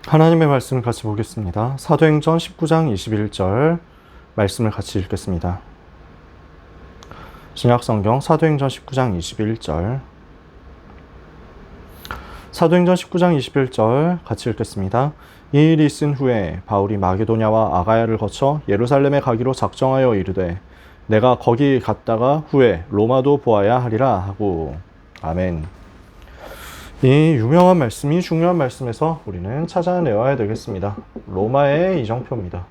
하나님의 말씀을 같이 보겠습니다. 사도행전 19장 21절 말씀을 같이 읽겠습니다. 신약성경 사도행전 19장 21절 사도행전 19장 21절 같이 읽겠습니다. 이 일이 있은 후에 바울이 마게도냐와 아가야를 거쳐 예루살렘에 가기로 작정하여 이르되 내가 거기 갔다가 후에 로마도 보아야 하리라 하고. 아멘. 이 유명한 말씀이 중요한 말씀에서 우리는 찾아내어야 되겠습니다. 로마의 이정표입니다.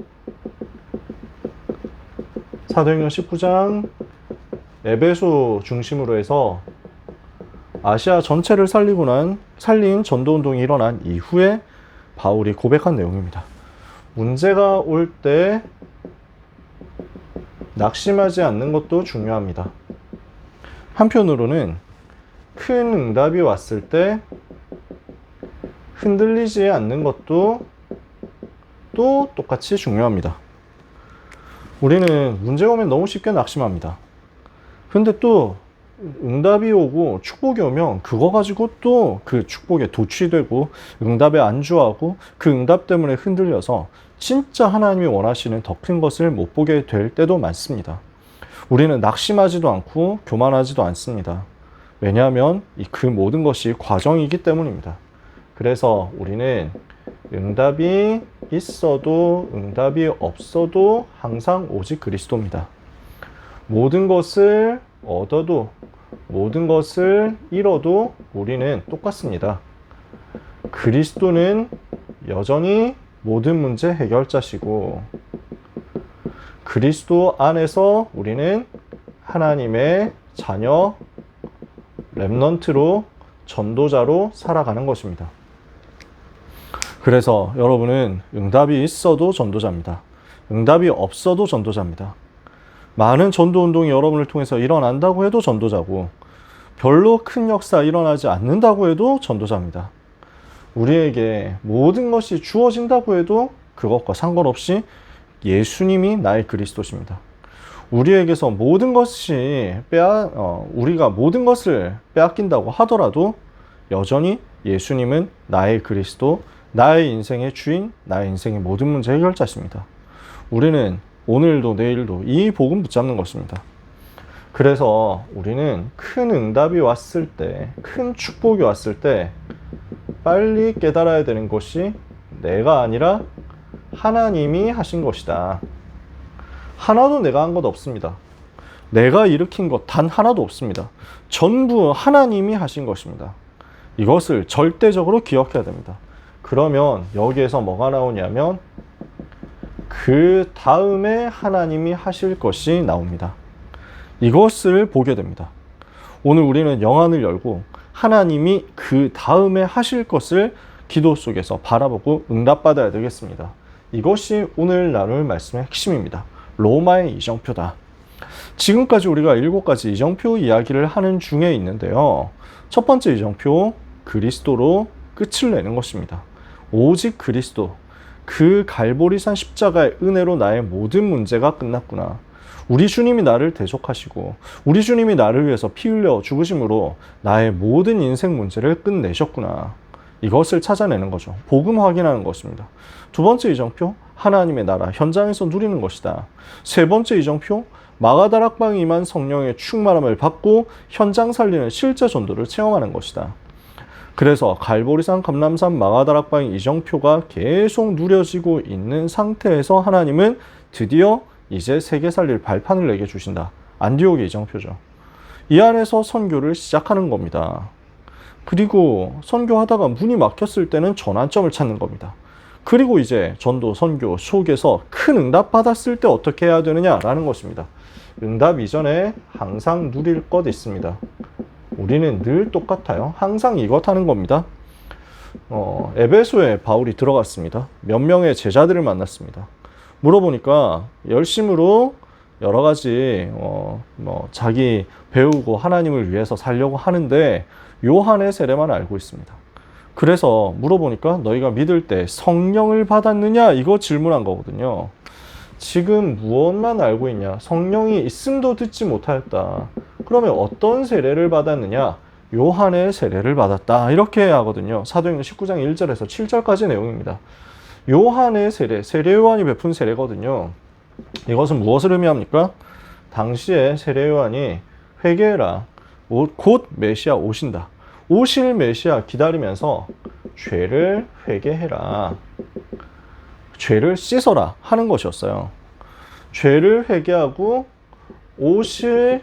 사도행전 19장 에베소 중심으로 해서 아시아 전체를 살린 전도운동이 일어난 이후에 바울이 고백한 내용입니다. 문제가 올 때 낙심하지 않는 것도 중요합니다. 한편으로는 큰 응답이 왔을 때 흔들리지 않는 것도 또 똑같이 중요합니다. 우리는 문제 오면 너무 쉽게 낙심합니다. 근데 또 응답이 오고 축복이 오면 그거 가지고 또 그 축복에 도취되고 응답에 안주하고 그 응답 때문에 흔들려서 진짜 하나님이 원하시는 더 큰 것을 못 보게 될 때도 많습니다. 우리는 낙심하지도 않고 교만하지도 않습니다. 왜냐하면 그 모든 것이 과정이기 때문입니다. 그래서 우리는 응답이 있어도 응답이 없어도 항상 오직 그리스도입니다. 모든 것을 얻어도 모든 것을 잃어도 우리는 똑같습니다. 그리스도는 여전히 모든 문제 해결자시고 그리스도 안에서 우리는 하나님의 자녀 렘넌트로 전도자로 살아가는 것입니다. 그래서 여러분은 응답이 있어도 전도자입니다. 응답이 없어도 전도자입니다. 많은 전도운동이 여러분을 통해서 일어난다고 해도 전도자고 별로 큰 역사 일어나지 않는다고 해도 전도자입니다. 우리에게 모든 것이 주어진다고 해도 그것과 상관없이 예수님이 나의 그리스도십니다. 우리에게서 모든 것이 우리가 모든 것을 빼앗긴다고 하더라도 여전히 예수님은 나의 그리스도, 나의 인생의 주인, 나의 인생의 모든 문제 해결자십니다. 우리는 오늘도 내일도 이 복음 붙잡는 것입니다. 그래서 우리는 큰 응답이 왔을 때, 큰 축복이 왔을 때 빨리 깨달아야 되는 것이 내가 아니라 하나님이 하신 것이다. 하나도 내가 한 것 없습니다. 내가 일으킨 것 단 하나도 없습니다. 전부 하나님이 하신 것입니다. 이것을 절대적으로 기억해야 됩니다. 그러면 여기에서 뭐가 나오냐면 그 다음에 하나님이 하실 것이 나옵니다. 이것을 보게 됩니다. 오늘 우리는 영안을 열고 하나님이 그 다음에 하실 것을 기도 속에서 바라보고 응답받아야 되겠습니다. 이것이 오늘 나눌 말씀의 핵심입니다. 로마의 이정표다. 지금까지 우리가 7가지 이정표 이야기를 하는 중에 있는데요. 첫 번째 이정표, 그리스도로 끝을 내는 것입니다. 오직 그리스도, 그 갈보리산 십자가의 은혜로 나의 모든 문제가 끝났구나. 우리 주님이 나를 대속하시고 우리 주님이 나를 위해서 피 흘려 죽으심으로 나의 모든 인생 문제를 끝내셨구나. 이것을 찾아내는 거죠. 복음 확인하는 것입니다. 두 번째 이정표, 하나님의 나라 현장에서 누리는 것이다. 세 번째 이정표, 마가다락방에 임한 성령의 충만함을 받고 현장 살리는 실제 전도를 체험하는 것이다. 그래서 갈보리산, 감람산, 마가다락방의 이정표가 계속 누려지고 있는 상태에서 하나님은 드디어 이제 세계 살릴 발판을 내게 주신다. 안디옥의 이정표죠. 이 안에서 선교를 시작하는 겁니다. 그리고 선교하다가 문이 막혔을 때는 전환점을 찾는 겁니다. 그리고 이제 전도, 선교 속에서 큰 응답 받았을 때 어떻게 해야 되느냐라는 것입니다. 응답 이전에 항상 누릴 것 있습니다. 우리는 늘 똑같아요. 항상 이것 하는 겁니다. 에베소에 바울이 들어갔습니다. 몇 명의 제자들을 만났습니다. 물어보니까 열심으로 여러 가지 자기 배우고 하나님을 위해서 살려고 하는데 요한의 세례만 알고 있습니다. 그래서 물어보니까 너희가 믿을 때 성령을 받았느냐 이거 질문한 거거든요. 지금 무엇만 알고 있냐? 성령이 있음도 듣지 못하였다. 그러면 어떤 세례를 받았느냐? 요한의 세례를 받았다. 이렇게 하거든요. 사도행전 19장 1절에서 7절까지 내용입니다. 요한의 세례, 세례 요한이 베푼 세례거든요. 이것은 무엇을 의미합니까? 당시에 세례 요한이 회개해라. 곧 메시아 오신다. 오실 메시아 기다리면서 죄를 회개해라. 죄를 씻어라 하는 것이었어요. 죄를 회개하고 오실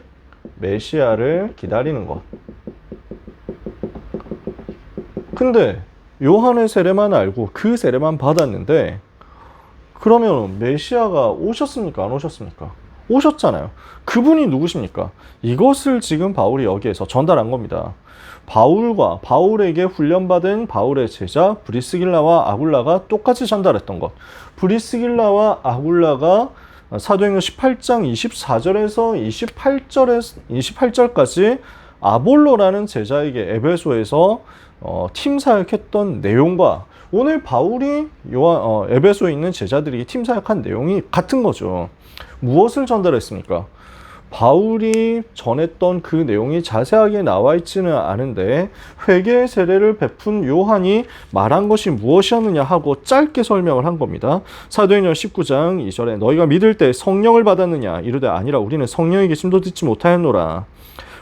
메시아를 기다리는 것. 근데 요한의 세례만 알고 그 세례만 받았는데 그러면 메시아가 오셨습니까? 안 오셨습니까? 오셨잖아요. 그분이 누구십니까? 이것을 지금 바울이 여기에서 전달한 겁니다. 바울에게 훈련받은 바울의 제자 브리스길라와 아굴라가 똑같이 전달했던 것. 브리스길라와 아굴라가 사도행전 18장 24절에서 28절까지 아볼로라는 제자에게 에베소에서 팀 사역했던 내용과 오늘 바울이 에베소에 있는 제자들이 팀 사역한 내용이 같은 거죠. 무엇을 전달했습니까? 바울이 전했던 그 내용이 자세하게 나와 있지는 않은데 회개의 세례를 베푼 요한이 말한 것이 무엇이었느냐 하고 짧게 설명을 한 겁니다. 사도행전 19장 2절에 너희가 믿을 때 성령을 받았느냐 이르되 아니라 우리는 성령의 계심도 듣지 못하였노라.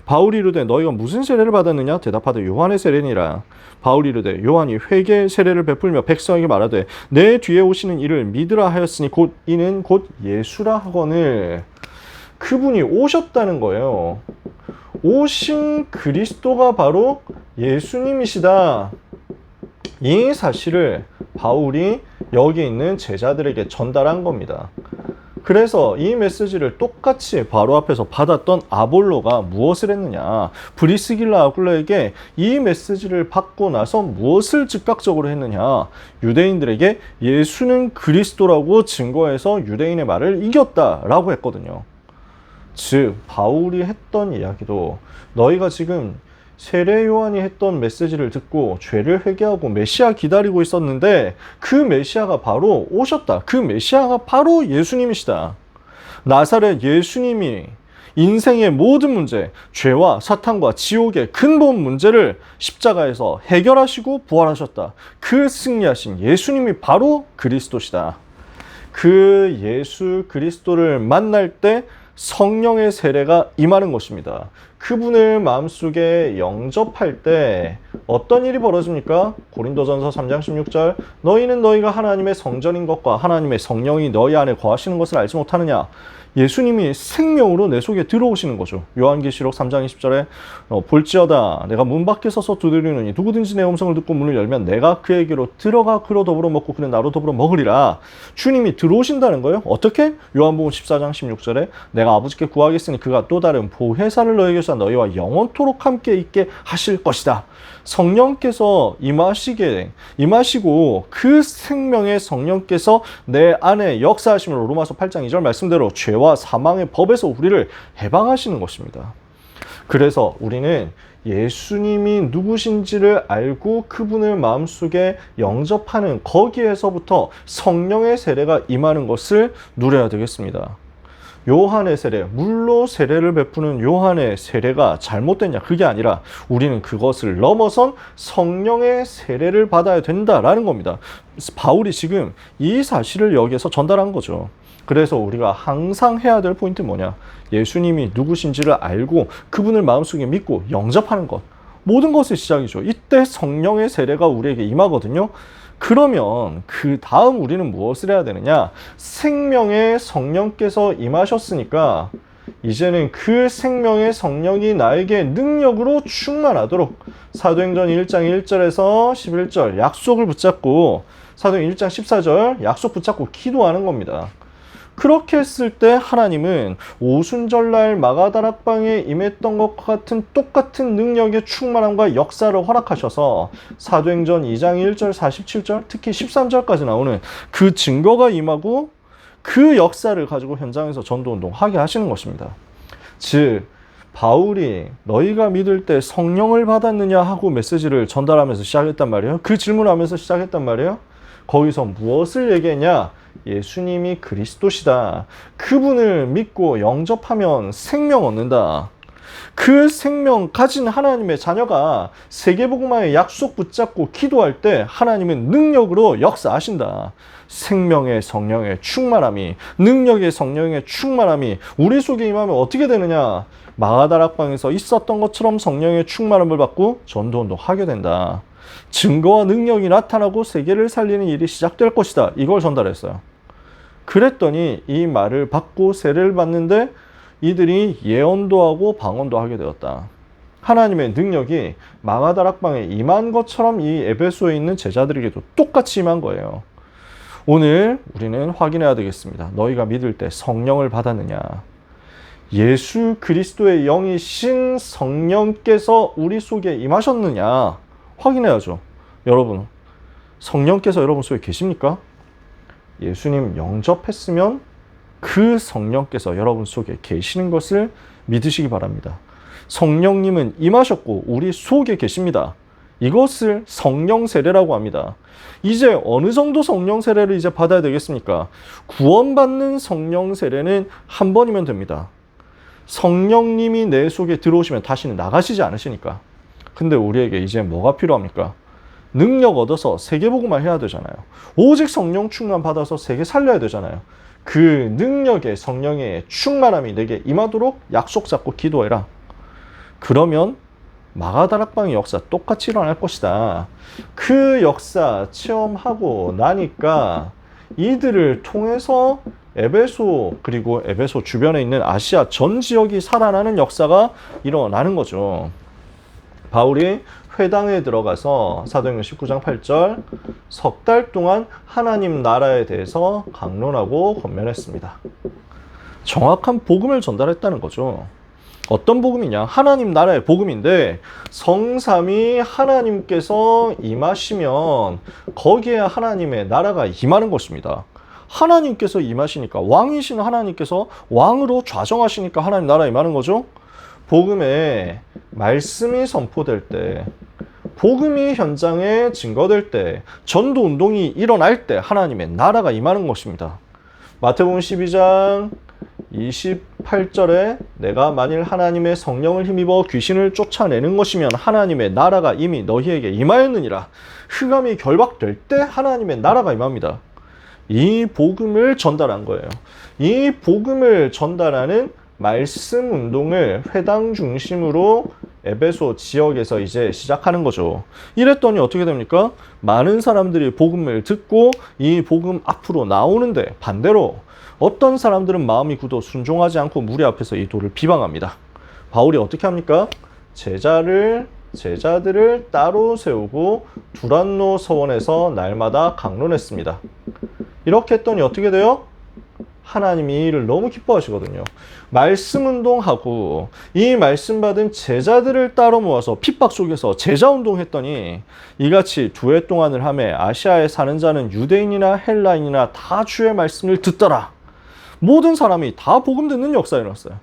바울이 이르되 너희가 무슨 세례를 받았느냐 대답하되 요한의 세례니라. 바울이 이르되 요한이 회개의 세례를 베풀며 백성에게 말하되 내 뒤에 오시는 이를 믿으라 하였으니 이는 곧 예수라 하거늘. 그분이 오셨다는 거예요. 오신 그리스도가 바로 예수님이시다. 이 사실을 바울이 여기 있는 제자들에게 전달한 겁니다. 그래서 이 메시지를 똑같이 바로 앞에서 받았던 아볼로가 무엇을 했느냐. 브리스길라 아굴라에게 이 메시지를 받고 나서 무엇을 즉각적으로 했느냐. 유대인들에게 예수는 그리스도라고 증거해서 유대인의 말을 이겼다라고 했거든요. 즉 바울이 했던 이야기도 너희가 지금 세례 요한이 했던 메시지를 듣고 죄를 회개하고 메시아 기다리고 있었는데 그 메시아가 바로 오셨다. 그 메시아가 바로 예수님이시다. 나사렛 예수님이 인생의 모든 문제, 죄와 사탄과 지옥의 근본 문제를 십자가에서 해결하시고 부활하셨다. 그 승리하신 예수님이 바로 그리스도시다. 그 예수 그리스도를 만날 때 성령의 세례가 임하는 것입니다. 그분을 마음속에 영접할 때 어떤 일이 벌어집니까? 고린도전서 3장 16절 너희는 너희가 하나님의 성전인 것과 하나님의 성령이 너희 안에 거하시는 것을 알지 못하느냐. 예수님이 생명으로 내 속에 들어오시는 거죠. 요한계시록 3장 20절에 볼지어다 내가 문 밖에 서서 두드리노니 누구든지 내 음성을 듣고 문을 열면 내가 그에게로 들어가 그로 더불어 먹고 그는 나로 더불어 먹으리라. 주님이 들어오신다는 거예요. 어떻게? 요한복음 14장 16절에 내가 아버지께 구하겠으니 그가 또 다른 보혜사를 너에게 주사 너희와 영원토록 함께 있게 하실 것이다. 성령께서 임하시고 그 생명의 성령께서 내 안에 역사하심으로 로마서 8장 2절 말씀대로 죄와 사망의 법에서 우리를 해방하시는 것입니다. 그래서 우리는 예수님이 누구신지를 알고 그분을 마음속에 영접하는 거기에서부터 성령의 세례가 임하는 것을 누려야 되겠습니다. 요한의 세례, 물로 세례를 베푸는 요한의 세례가 잘못됐냐? 그게 아니라 우리는 그것을 넘어선 성령의 세례를 받아야 된다라는 겁니다. 바울이 지금 이 사실을 여기에서 전달한 거죠. 그래서 우리가 항상 해야 될 포인트는 뭐냐? 예수님이 누구신지를 알고 그분을 마음속에 믿고 영접하는 것. 모든 것의 시작이죠. 이때 성령의 세례가 우리에게 임하거든요. 그러면 그 다음 우리는 무엇을 해야 되느냐? 생명의 성령께서 임하셨으니까 이제는 그 생명의 성령이 나에게 능력으로 충만하도록 사도행전 1장 1절에서 11절 약속을 붙잡고 사도행전 1장 14절 약속 붙잡고 기도하는 겁니다. 그렇게 했을 때 하나님은 오순절날 마가다락방에 임했던 것과 같은 똑같은 능력의 충만함과 역사를 허락하셔서 사도행전 2장 1절 47절 특히 13절까지 나오는 그 증거가 임하고 그 역사를 가지고 현장에서 전도운동 하게 하시는 것입니다. 즉 바울이 너희가 믿을 때 성령을 받았느냐 하고 메시지를 전달하면서 시작했단 말이에요. 그 질문하면서 시작했단 말이에요. 거기서 무엇을 얘기했냐? 예수님이 그리스도시다. 그분을 믿고 영접하면 생명 얻는다. 그 생명 가진 하나님의 자녀가 세계복음화의 약속 붙잡고 기도할 때 하나님은 능력으로 역사하신다. 생명의 성령의 충만함이, 능력의 성령의 충만함이 우리 속에 임하면 어떻게 되느냐? 마가다락방에서 있었던 것처럼 성령의 충만함을 받고 전도운동 하게 된다. 증거와 능력이 나타나고 세계를 살리는 일이 시작될 것이다. 이걸 전달했어요. 그랬더니 이 말을 받고 세례를 받는데 이들이 예언도 하고 방언도 하게 되었다. 하나님의 능력이 마가다락방에 임한 것처럼 이 에베소에 있는 제자들에게도 똑같이 임한 거예요. 오늘 우리는 확인해야 되겠습니다. 너희가 믿을 때 성령을 받았느냐? 예수 그리스도의 영이신 성령께서 우리 속에 임하셨느냐? 확인해야죠. 여러분, 성령께서 여러분 속에 계십니까? 예수님 영접했으면 그 성령께서 여러분 속에 계시는 것을 믿으시기 바랍니다. 성령님은 임하셨고 우리 속에 계십니다. 이것을 성령 세례라고 합니다. 이제 어느 정도 성령 세례를 이제 받아야 되겠습니까? 구원받는 성령 세례는 한 번이면 됩니다. 성령님이 내 속에 들어오시면 다시는 나가시지 않으시니까. 근데 우리에게 이제 뭐가 필요합니까? 능력 얻어서 세계복음화 해야 되잖아요. 오직 성령 충만 받아서 세계 살려야 되잖아요. 그 능력의 성령의 충만함이 내게 임하도록 약속 잡고 기도해라. 그러면 마가다락방의 역사 똑같이 일어날 것이다. 그 역사 체험하고 나니까 이들을 통해서 에베소 그리고 에베소 주변에 있는 아시아 전 지역이 살아나는 역사가 일어나는 거죠. 바울이 회당에 들어가서 사도행전 19장 8절 석 달 동안 하나님 나라에 대해서 강론하고 권면했습니다. 정확한 복음을 전달했다는 거죠. 어떤 복음이냐? 하나님 나라의 복음인데 성삼위 하나님께서 임하시면 거기에 하나님의 나라가 임하는 것입니다. 하나님께서 임하시니까 왕이신 하나님께서 왕으로 좌정하시니까 하나님 나라 임하는 거죠. 복음에 말씀이 선포될 때, 복음이 현장에 증거될 때, 전도 운동이 일어날 때 하나님의 나라가 임하는 것입니다. 마태복음 12장 28절에 내가 만일 하나님의 성령을 힘입어 귀신을 쫓아내는 것이면 하나님의 나라가 이미 너희에게 임하였느니라. 흑암이 결박될 때 하나님의 나라가 임합니다. 이 복음을 전달한 거예요. 이 복음을 전달하는 말씀 운동을 회당 중심으로 에베소 지역에서 이제 시작하는 거죠. 이랬더니 어떻게 됩니까? 많은 사람들이 복음을 듣고 이 복음 앞으로 나오는데 반대로 어떤 사람들은 마음이 굳어 순종하지 않고 무리 앞에서 이 도를 비방합니다. 바울이 어떻게 합니까? 제자들을 따로 세우고 두란노 서원에서 날마다 강론했습니다. 이렇게 했더니 어떻게 돼요? 하나님이 이 일을 너무 기뻐하시거든요. 말씀 운동하고 이 말씀 받은 제자들을 따로 모아서 핍박 속에서 제자 운동했더니 이같이 두 해 동안을 하매 아시아에 사는 자는 유대인이나 헬라인이나 다 주의 말씀을 듣더라. 모든 사람이 다 복음 듣는 역사가 일어났어요.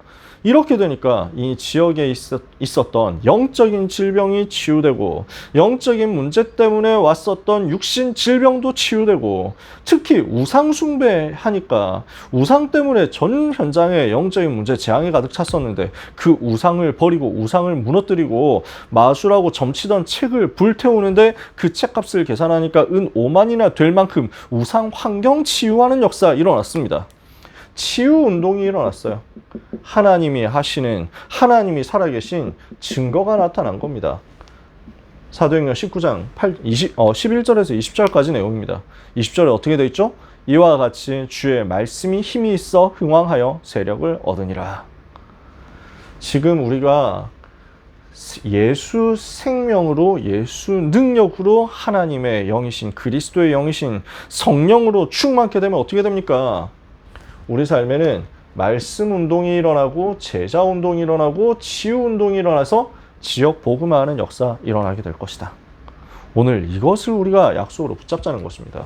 이렇게 되니까 이 지역에 있었던 영적인 질병이 치유되고 영적인 문제 때문에 왔었던 육신 질병도 치유되고 특히 우상 숭배하니까 우상 때문에 전 현장에 영적인 문제 재앙이 가득 찼었는데 그 우상을 버리고 우상을 무너뜨리고 마술하고 점치던 책을 불태우는데 그 책값을 계산하니까 은 5만이나 될 만큼 우상 환경 치유하는 역사가 일어났습니다. 치유 운동이 일어났어요. 하나님이 하시는, 하나님이 살아계신 증거가 나타난 겁니다. 사도행전 19장 11절에서 20절까지 내용입니다. 20절에 어떻게 되어 있죠? 이와 같이 주의 말씀이 힘이 있어 흥왕하여 세력을 얻으니라. 지금 우리가 예수 생명으로, 예수 능력으로 하나님의 영이신, 그리스도의 영이신 성령으로 충만케 되면 어떻게 됩니까? 우리 삶에는 말씀 운동이 일어나고 제자 운동이 일어나고 치유 운동이 일어나서 지역 복음화하는 역사 일어나게 될 것이다. 오늘 이것을 우리가 약속으로 붙잡자는 것입니다.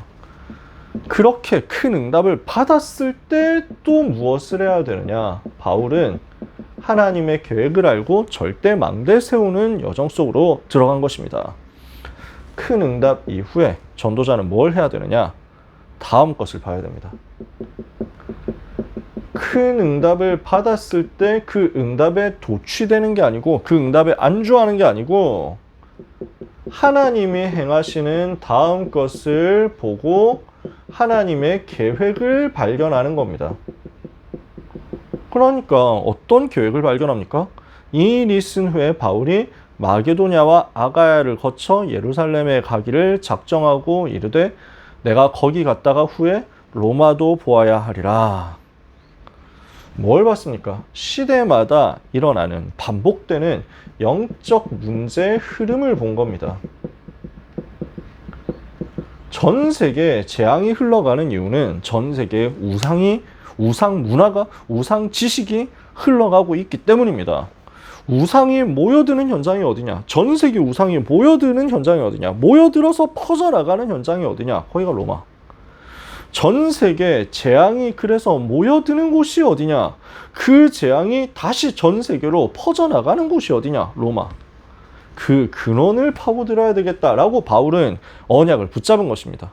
그렇게 큰 응답을 받았을 때 또 무엇을 해야 되느냐? 바울은 하나님의 계획을 알고 절대 망대 세우는 여정 속으로 들어간 것입니다. 큰 응답 이후에 전도자는 뭘 해야 되느냐? 다음 것을 봐야 됩니다. 큰 응답을 받았을 때 그 응답에 도취되는 게 아니고 그 응답에 안주하는 게 아니고 하나님이 행하시는 다음 것을 보고 하나님의 계획을 발견하는 겁니다. 그러니까 어떤 계획을 발견합니까? 이 일이 있은 후에 바울이 마게도냐와 아가야를 거쳐 예루살렘에 가기를 작정하고 이르되 내가 거기 갔다가 후에 로마도 보아야 하리라. 뭘 봤습니까? 시대마다 일어나는 반복되는 영적 문제의 흐름을 본 겁니다. 전 세계에 재앙이 흘러가는 이유는 전 세계에 우상 문화가, 우상 지식이 흘러가고 있기 때문입니다. 우상이 모여드는 현장이 어디냐? 전 세계 우상이 모여드는 현장이 어디냐? 모여들어서 퍼져나가는 현장이 어디냐? 거기가 로마. 전 세계 재앙이 그래서 모여드는 곳이 어디냐? 그 재앙이 다시 전 세계로 퍼져나가는 곳이 어디냐? 로마. 그 근원을 파고들어야 되겠다라고 바울은 언약을 붙잡은 것입니다.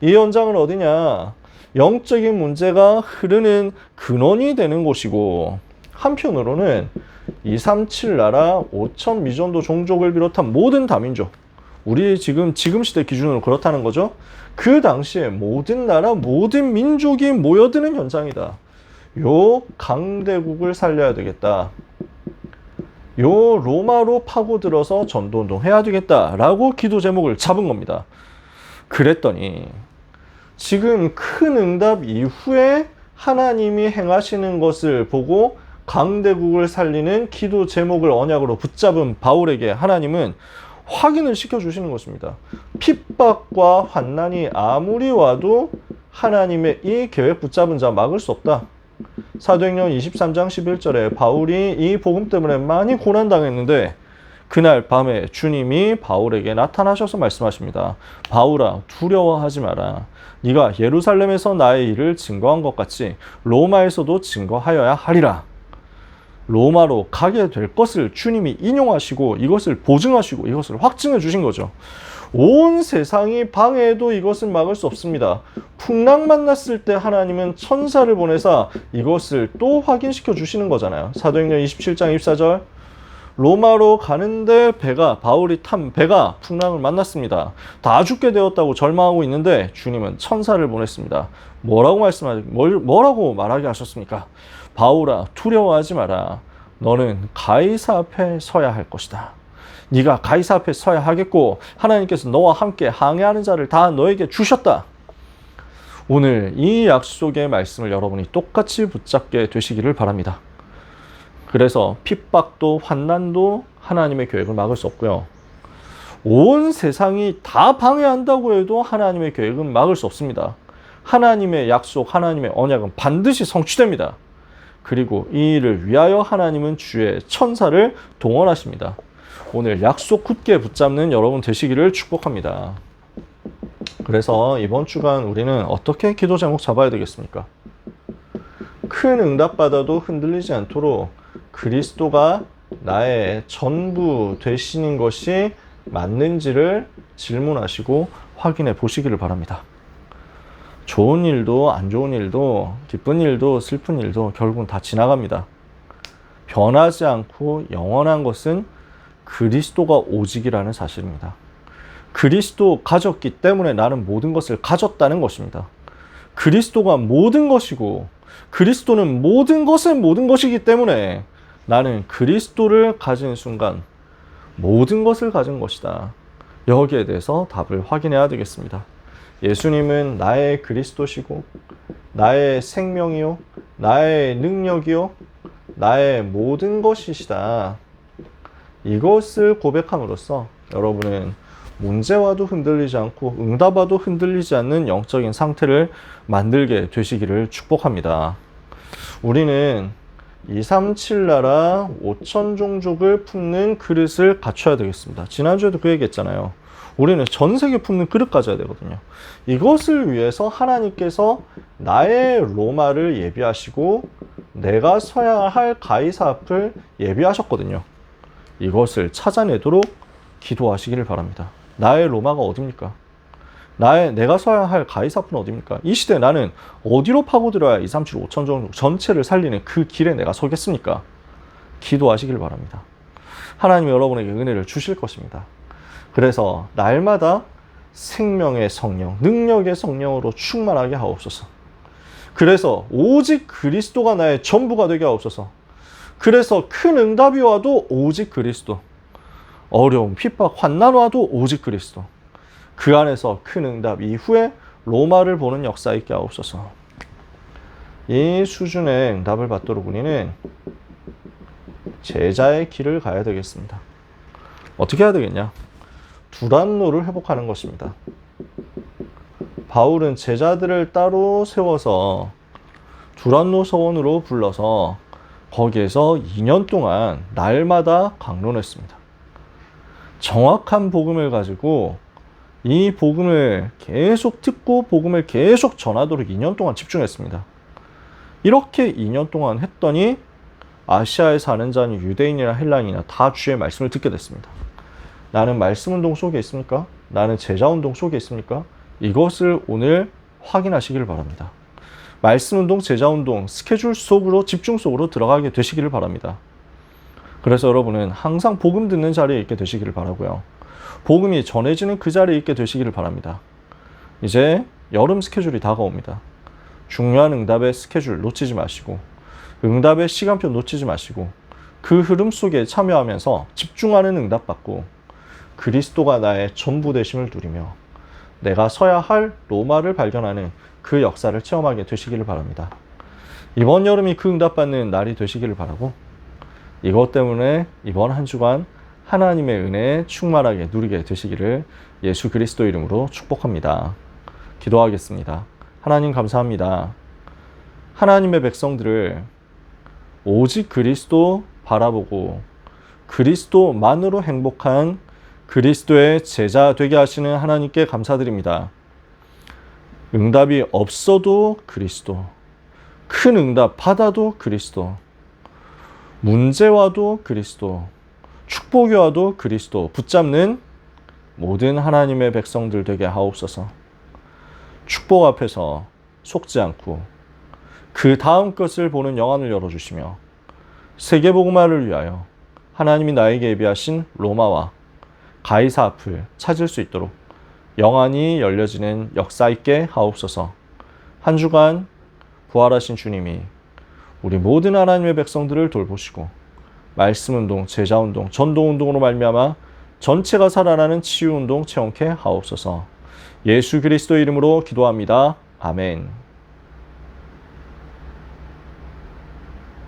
이 현장은 어디냐? 영적인 문제가 흐르는 근원이 되는 곳이고, 한편으로는 237 나라 5천 미전도 종족을 비롯한 모든 다민족, 우리 지금 시대 기준으로 그렇다는 거죠. 그 당시에 모든 나라, 모든 민족이 모여드는 현장이다. 요 강대국을 살려야 되겠다. 요 로마로 파고들어서 전도운동 해야 되겠다라고 기도 제목을 잡은 겁니다. 그랬더니 지금 큰 응답 이후에 하나님이 행하시는 것을 보고 강대국을 살리는 기도 제목을 언약으로 붙잡은 바울에게 하나님은 확인을 시켜주시는 것입니다. 핍박과 환난이 아무리 와도 하나님의 이 계획 붙잡은 자 막을 수 없다. 사도행전 23장 11절에 바울이 이 복음 때문에 많이 고난당했는데 그날 밤에 주님이 바울에게 나타나셔서 말씀하십니다. 바울아, 두려워하지 마라. 네가 예루살렘에서 나의 일을 증거한 것 같이 로마에서도 증거하여야 하리라. 로마로 가게 될 것을 주님이 인용하시고 이것을 보증하시고 이것을 확증해 주신 거죠. 온 세상이 방해해도 이것은 막을 수 없습니다. 풍랑 만났을 때 하나님은 천사를 보내사 이것을 또 확인시켜 주시는 거잖아요. 사도행전 27장 24절 로마로 가는데 바울이 탄 배가 풍랑을 만났습니다. 다 죽게 되었다고 절망하고 있는데 주님은 천사를 보냈습니다. 뭐라고 말하게 하셨습니까? 바울아, 두려워하지 마라. 너는 가이사 앞에 서야 할 것이다. 네가 가이사 앞에 서야 하겠고 하나님께서 너와 함께 항해하는 자를 다 너에게 주셨다. 오늘 이 약속의 말씀을 여러분이 똑같이 붙잡게 되시기를 바랍니다. 그래서 핍박도 환난도 하나님의 계획을 막을 수 없고요. 온 세상이 다 방해한다고 해도 하나님의 계획은 막을 수 없습니다. 하나님의 약속, 하나님의 언약은 반드시 성취됩니다. 그리고 이 일을 위하여 하나님은 주의 천사를 동원하십니다. 오늘 약속 굳게 붙잡는 여러분 되시기를 축복합니다. 그래서 이번 주간 우리는 어떻게 기도 제목 잡아야 되겠습니까? 큰 응답받아도 흔들리지 않도록 그리스도가 나의 전부 되시는 것이 맞는지를 질문하시고 확인해 보시기를 바랍니다. 좋은 일도 안 좋은 일도 기쁜 일도 슬픈 일도 결국은 다 지나갑니다. 변하지 않고 영원한 것은 그리스도가 오직이라는 사실입니다. 그리스도 가졌기 때문에 나는 모든 것을 가졌다는 것입니다. 그리스도가 모든 것이고 그리스도는 모든 것은 모든 것이기 때문에 나는 그리스도를 가진 순간 모든 것을 가진 것이다. 여기에 대해서 답을 확인해야 되겠습니다. 예수님은 나의 그리스도시고 나의 생명이요 나의 능력이요 나의 모든 것이시다. 이것을 고백함으로써 여러분은 문제와도 흔들리지 않고 응답와도 흔들리지 않는 영적인 상태를 만들게 되시기를 축복합니다. 우리는 237 나라 5천 종족을 품는 그릇을 갖춰야 되겠습니다. 지난주에도 그 얘기했잖아요. 우리는 전 세계 품는 그릇 가져야 되거든요. 이것을 위해서 하나님께서 나의 로마를 예비하시고 내가 서야 할 가이사 앞을 예비하셨거든요. 이것을 찾아내도록 기도하시기를 바랍니다. 나의 로마가 어디입니까? 내가 서야 할 가이사프는 어디입니까? 이 시대에 나는 어디로 파고들어야 2, 3, 7, 5천 정도 전체를 살리는 그 길에 내가 서겠습니까? 기도하시길 바랍니다. 하나님이 여러분에게 은혜를 주실 것입니다. 그래서 날마다 생명의 성령, 능력의 성령으로 충만하게 하옵소서. 그래서 오직 그리스도가 나의 전부가 되게 하옵소서. 그래서 큰 응답이 와도 오직 그리스도, 어려움, 핍박, 환난 와도 오직 그리스도, 그 안에서 큰 응답 이후에 로마를 보는 역사 있게 하옵소서. 이 수준의 응답을 받도록 우리는 제자의 길을 가야 되겠습니다. 어떻게 해야 되겠냐? 두란노를 회복하는 것입니다. 바울은 제자들을 따로 세워서 두란노 서원으로 불러서 거기에서 2년 동안 날마다 강론했습니다. 정확한 복음을 가지고 이 복음을 계속 듣고 복음을 계속 전하도록 2년 동안 집중했습니다. 이렇게 2년 동안 했더니 아시아에 사는 자는 유대인이나 헬라인이나 다 주의 말씀을 듣게 됐습니다. 나는 말씀운동 속에 있습니까? 나는 제자운동 속에 있습니까? 이것을 오늘 확인하시길 바랍니다. 말씀운동, 제자운동, 스케줄 속으로, 집중 속으로 들어가게 되시기를 바랍니다. 그래서 여러분은 항상 복음 듣는 자리에 있게 되시기를 바라고요. 복음이 전해지는 그 자리에 있게 되시기를 바랍니다. 이제 여름 스케줄이 다가옵니다. 중요한 응답의 스케줄 놓치지 마시고, 응답의 시간표 놓치지 마시고, 그 흐름 속에 참여하면서 집중하는 응답 받고 그리스도가 나의 전부 되심을 누리며 내가 서야 할 로마를 발견하는 그 역사를 체험하게 되시기를 바랍니다. 이번 여름이 그 응답받는 날이 되시기를 바라고, 이것 때문에 이번 한 주간 하나님의 은혜에 충만하게 누리게 되시기를 예수 그리스도 이름으로 축복합니다. 기도하겠습니다. 하나님 감사합니다. 하나님의 백성들을 오직 그리스도 바라보고 그리스도만으로 행복한 그리스도의 제자 되게 하시는 하나님께 감사드립니다. 응답이 없어도 그리스도, 큰 응답 받아도 그리스도, 문제 와도 그리스도, 축복이 와도 그리스도 붙잡는 모든 하나님의 백성들 되게 하옵소서. 축복 앞에서 속지 않고 그 다음 것을 보는 영안을 열어주시며 세계복음화를 위하여 하나님이 나에게 예비하신 로마와 가이사 앞을 찾을 수 있도록 영안이 열려지는 역사 있게 하옵소서. 한 주간 부활하신 주님이 우리 모든 하나님의 백성들을 돌보시고 말씀운동, 제자운동, 전도운동으로 말미암아 전체가 살아나는 치유운동 체험케 하옵소서. 예수 그리스도 이름으로 기도합니다. 아멘.